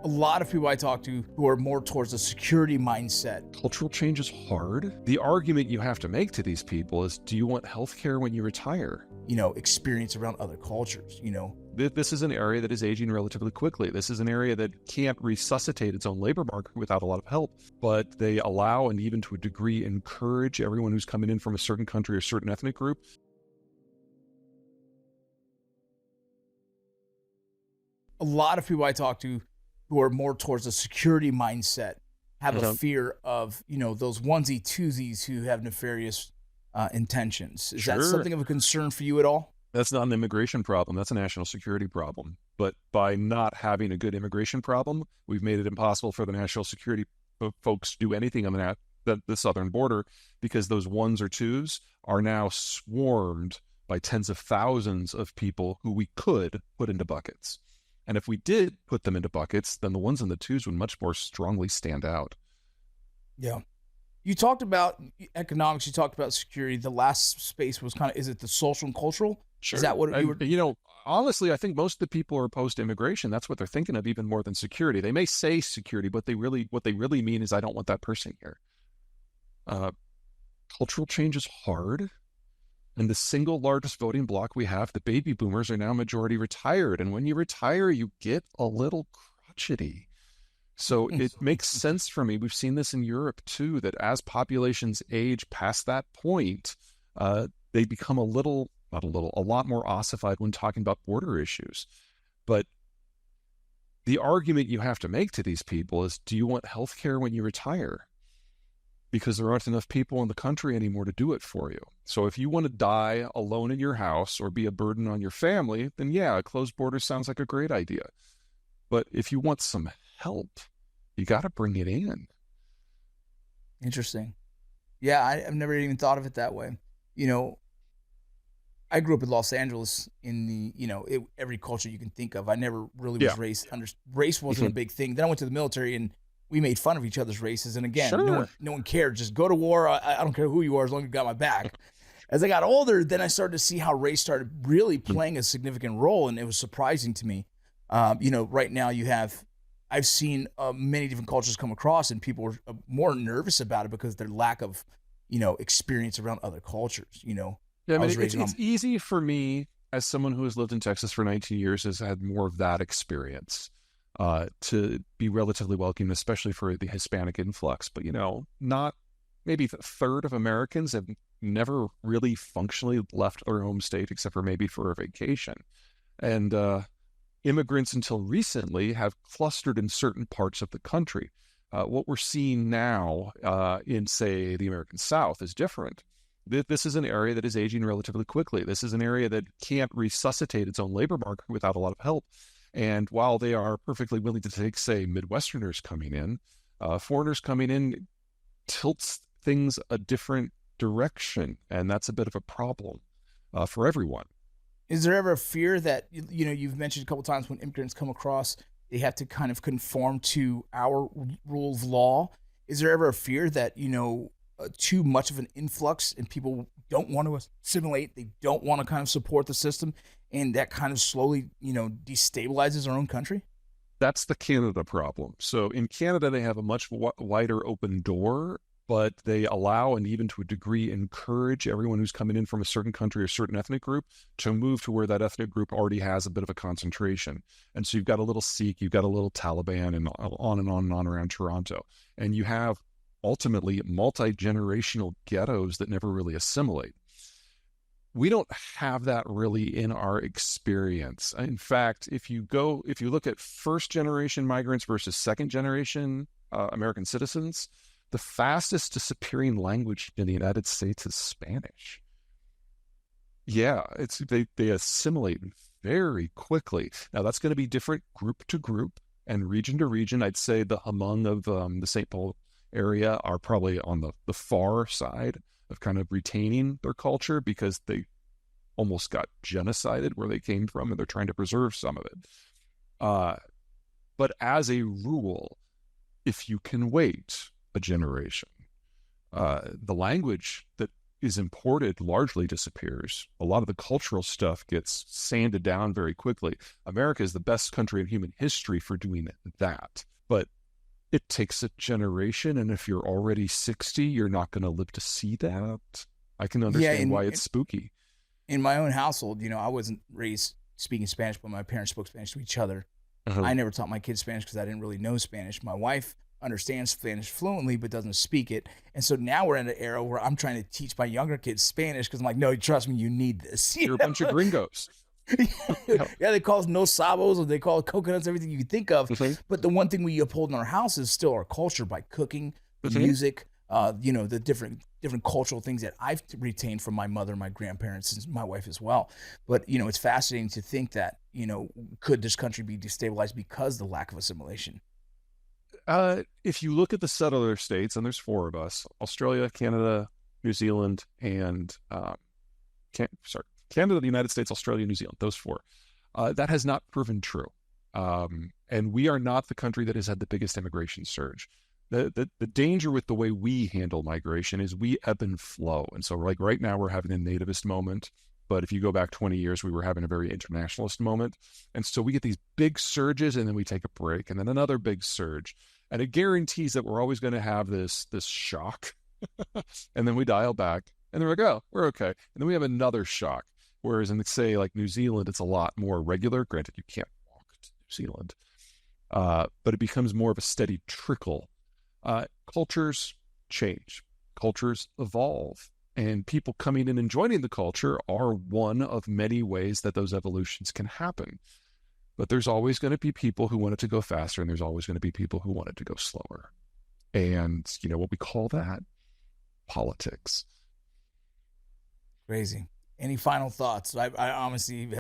A lot of people I talk to who are more towards a security mindset. Cultural change is hard. The argument you have to make to these people is, do you want healthcare when you retire? Experience around other cultures, This is an area that is aging relatively quickly. This is an area that can't resuscitate its own labor market without a lot of help, but they allow and even to a degree encourage everyone who's coming in from a certain country or certain ethnic group. A lot of people I talk to who are more towards a security mindset have a fear of, those onesie twosies who have nefarious intentions. Is that something of a concern for you at all? That's not an immigration problem. That's a national security problem. But by not having a good immigration problem, we've made it impossible for the national security folks to do anything on the southern border, because those ones or twos are now swarmed by tens of thousands of people who we could put into buckets. And if we did put them into buckets, then the ones and the twos would much more strongly stand out. Yeah. You talked about economics. You talked about security. The last space was is it the social and cultural? Sure. Is that what you were? Honestly, I think most of the people who are opposed to immigration, that's what they're thinking of even more than security. They may say security, but what they really mean is, I don't want that person here. Cultural change is hard. And the single largest voting bloc we have, the baby boomers, are now majority retired. And when you retire, you get a little crotchety. So it makes sense for me. We've seen this in Europe too, that as populations age past that point, they become a lot more ossified when talking about border issues. But the argument you have to make to these people is, do you want healthcare when you retire? Because there aren't enough people in the country anymore to do it for you. So if you want to die alone in your house or be a burden on your family, then yeah, a closed border sounds like a great idea. But if you want some help, you got to bring it in. Interesting. Yeah, I've never even thought of it that way. I grew up in Los Angeles in the, every culture you can think of. I never really was race wasn't a big thing. Then I went to the military and we made fun of each other's races. And again, no one cared. Just go to war. I don't care who you are as long as you got my back. As I got older, then I started to see how race started really playing a significant role. And it was surprising to me. Right now I've seen many different cultures come across, and people are more nervous about it because of their lack of, experience around other cultures, Yeah, I mean, it's easy for me, as someone who has lived in Texas for 19 years, has had more of that experience, to be relatively welcoming, especially for the Hispanic influx. But, not maybe a third of Americans have never really functionally left their home state except for maybe for a vacation. And immigrants until recently have clustered in certain parts of the country. What we're seeing now in, say, the American South is different. This is an area that is aging relatively quickly. This is an area that can't resuscitate its own labor market without a lot of help. And while they are perfectly willing to take, say, Midwesterners coming in, foreigners coming in tilts things a different direction. And that's a bit of a problem for everyone. Is there ever a fear that, you've mentioned a couple times when immigrants come across, they have to kind of conform to our rule of law? Is there ever a fear that, too much of an influx and people don't want to assimilate, they don't want to kind of support the system, and that kind of slowly, destabilizes our own country? That's the Canada problem. So in Canada, they have a much wider open door, but they allow and even to a degree encourage everyone who's coming in from a certain country or certain ethnic group to move to where that ethnic group already has a bit of a concentration. And so you've got a little Sikh, you've got a little Taliban, and on and on and on around Toronto. And you have ultimately multi-generational ghettos that never really assimilate. We don't have that really in our experience. In fact, if you look at first generation migrants versus second generation American citizens, the fastest disappearing language in the United States is Spanish. Yeah, they assimilate very quickly. Now that's going to be different group to group and region to region. I'd say the Hmong of the St. Paul area are probably on the far side of kind of retaining their culture because they almost got genocided where they came from, and they're trying to preserve some of it. But as a rule, if you can wait a generation, the language that is imported largely disappears. A lot of the cultural stuff gets sanded down very quickly. America is the best country in human history for doing that. But it takes a generation, and if you're already 60, you're not going to live to see that. I can understand why it's spooky. In my own household, I wasn't raised speaking Spanish, but my parents spoke Spanish to each other. I never taught my kids Spanish because I didn't really know Spanish. My wife understands Spanish fluently but doesn't speak it. And so now we're in an era where I'm trying to teach my younger kids Spanish because I'm like, no, trust me, you need this. You're a bunch of gringos. Yeah, they call us no sabos, or they call it coconuts, everything you can think of. But the one thing we uphold in our house is still our culture by cooking, music, the different cultural things that I've retained from my mother, my grandparents, and my wife as well. But, it's fascinating to think that, could this country be destabilized because of the lack of assimilation? If you look at the settler states, and there's 4 of us: Australia, Canada, New Zealand, and Canada, the United States, Australia, New Zealand, those 4. That has not proven true. And we are not the country that has had the biggest immigration surge. The danger with the way we handle migration is we ebb and flow. And so like right now we're having a nativist moment, but if you go back 20 years, we were having a very internationalist moment. And so we get these big surges, and then we take a break, and then another big surge. And it guarantees that we're always going to have this shock. And then we dial back, and then we're like, oh, we're okay. And then we have another shock. Whereas in, say, like New Zealand, it's a lot more regular. Granted, you can't walk to New Zealand. But it becomes more of a steady trickle. Cultures change. Cultures evolve. And people coming in and joining the culture are one of many ways that those evolutions can happen. But there's always going to be people who want it to go faster, and there's always going to be people who want it to go slower. And, what we call that? Politics. Crazy. Any final thoughts? I honestly